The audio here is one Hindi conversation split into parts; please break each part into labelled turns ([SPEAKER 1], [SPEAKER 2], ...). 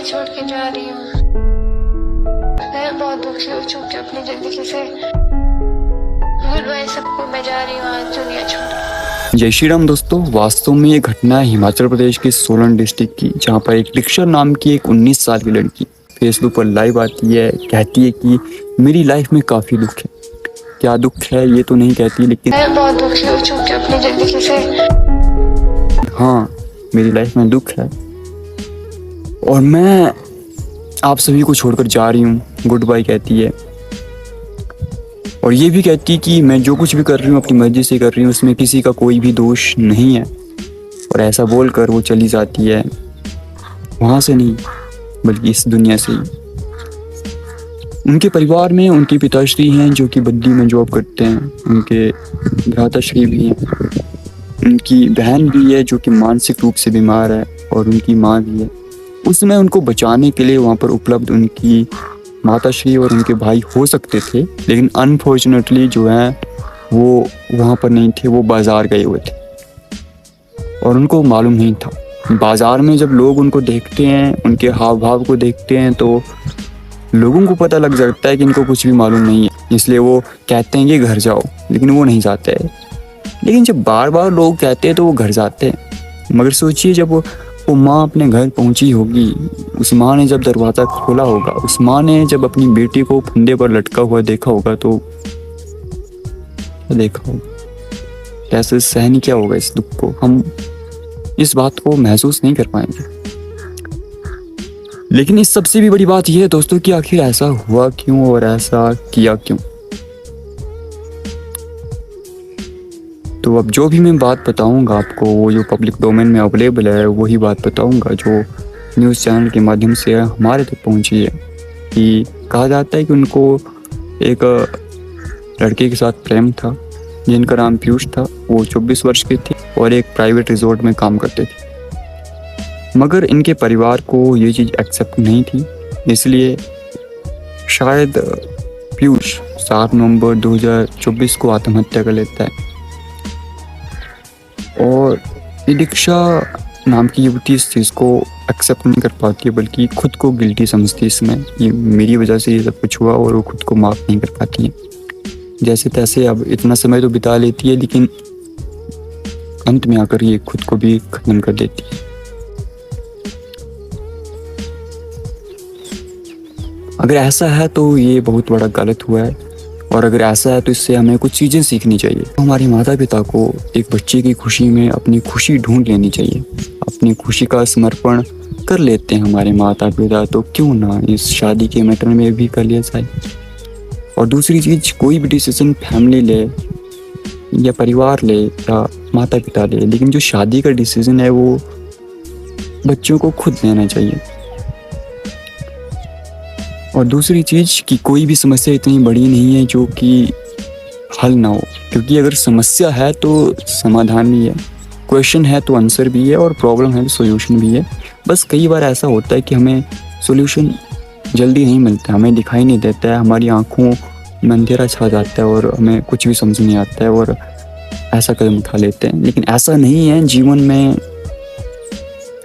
[SPEAKER 1] छोड़ के जा रही हूँ। मैं बहुत दुखी हो चुकी हूँ अपनी जिंदगी से। गुड बाय सबको, मैं जा रही हूँ आज दुनिया छोड़।
[SPEAKER 2] जय श्री राम दोस्तों, वास्तव में ये घटना है हिमाचल प्रदेश के सोलन डिस्ट्रिक्ट की, जहाँ पर एक दीक्षा नाम की एक 19 साल की लड़की फेसबुक पर लाइव आती है, कहती है कि मेरी लाइफ में काफ़ी दुख है। क्या दुख है ये तो नहीं कहती, लेकिन
[SPEAKER 1] मैं बहुत दुखी हो चुकी हूँ अपनी जिंदगी से।
[SPEAKER 2] हाँ, मेरी लाइफ में दुख है और मैं आप सभी को छोड़कर जा रही हूँ, गुड बाय कहती है। और ये भी कहती है कि मैं जो कुछ भी कर रही हूँ अपनी मर्जी से कर रही हूँ, उसमें किसी का कोई भी दोष नहीं है। और ऐसा बोलकर वो चली जाती है, वहाँ से नहीं बल्कि इस दुनिया से ही। उनके परिवार में उनके पिताश्री हैं जो कि बद्दी में जॉब करते हैं, उनके भ्राताश्री भी हैं, उनकी बहन भी है जो कि मानसिक रूप से बीमार है और उनकी माँ भी है। उस समय उनको बचाने के लिए वहाँ पर उपलब्ध उनकी माताश्री और उनके भाई हो सकते थे, लेकिन अनफॉर्चुनेटली जो है वो वहाँ पर नहीं थे, वो बाज़ार गए हुए थे और उनको मालूम नहीं था। बाज़ार में जब लोग उनको देखते हैं, उनके हाव भाव को देखते हैं, तो लोगों को पता लग जाता है कि इनको कुछ भी मालूम नहीं है, इसलिए वो कहते हैं कि घर जाओ, लेकिन वो नहीं जाते हैं। लेकिन जब बार बार लोग कहते हैं तो वो घर जाते हैं। मगर सोचिए, जब वो माँ अपने घर पहुंची होगी, उस माँ ने जब दरवाज़ा खोला होगा, उस माँ ने जब अपनी बेटी को फंदे पर लटका हुआ देखा होगा, तो क्या देखा होगा, कैसे सहन किया होगा इस दुख को। हम इस बात को महसूस नहीं कर पाएंगे। लेकिन इस सबसे भी बड़ी बात यह है दोस्तों कि आखिर ऐसा हुआ क्यों और ऐसा किया क्यों। तो अब जो भी मैं बात बताऊंगा आपको, वो जो पब्लिक डोमेन में अवेलेबल है वही बात बताऊंगा, जो न्यूज़ चैनल के माध्यम से हमारे तक पहुंची है। कि कहा जाता है कि उनको एक लड़के के साथ प्रेम था जिनका नाम पीयूष था। वो 24 वर्ष के थे और एक प्राइवेट रिजॉर्ट में काम करते थे। मगर इनके परिवार को ये चीज़ एक्सेप्ट नहीं थी, इसलिए शायद पीयूष 7 नवंबर 2024 को आत्महत्या कर लेता है। और ये दीक्षा नाम की युवती इस चीज़ को एक्सेप्ट नहीं कर पाती है, बल्कि खुद को गिल्टी समझती है। इसमें ये मेरी वजह से ये सब कुछ हुआ और वो खुद को माफ़ नहीं कर पाती है। जैसे तैसे अब इतना समय तो बिता लेती है, लेकिन अंत में आकर ये खुद को भी खत्म कर देती है। अगर ऐसा है तो ये बहुत बड़ा गलत हुआ है, और अगर ऐसा है तो इससे हमें कुछ चीज़ें सीखनी चाहिए। हमारे माता पिता को एक बच्चे की खुशी में अपनी खुशी ढूंढ लेनी चाहिए। अपनी खुशी का समर्पण कर लेते हैं हमारे माता पिता, तो क्यों ना इस शादी के मैटर में भी कर लिया जाए। और दूसरी चीज़, कोई भी डिसीजन फैमिली ले या परिवार ले या माता पिता ले, लेकिन जो शादी का डिसीजन है वो बच्चों को खुद लेना चाहिए। और दूसरी चीज़ कि कोई भी समस्या इतनी बड़ी नहीं है जो कि हल ना हो, क्योंकि अगर समस्या है तो समाधान भी है, क्वेश्चन है तो आंसर भी है, और प्रॉब्लम है तो सॉल्यूशन भी है। बस कई बार ऐसा होता है कि हमें सॉल्यूशन जल्दी नहीं मिलता, हमें दिखाई नहीं देता है, हमारी आंखों में अंधेरा छा जाता है और हमें कुछ भी समझ नहीं आता है और ऐसा कदम उठा लेते हैं। लेकिन ऐसा नहीं है, जीवन में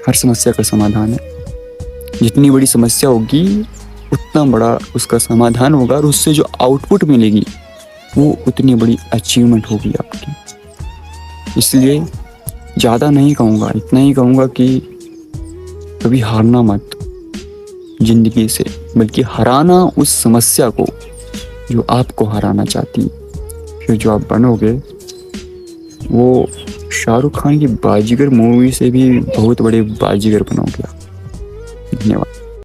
[SPEAKER 2] हर समस्या का समाधान है। जितनी बड़ी समस्या होगी उतना बड़ा उसका समाधान होगा, और उससे जो आउटपुट मिलेगी वो उतनी बड़ी अचीवमेंट होगी आपकी। इसलिए ज़्यादा नहीं कहूँगा, इतना ही कहूँगा कि कभी हारना मत जिंदगी से, बल्कि हराना उस समस्या को जो आपको हराना चाहती है। फिर जो आप बनोगे वो शाहरुख खान की बाजीगर मूवी से भी बहुत बड़े बाजीगर बनोगे। धन्यवाद।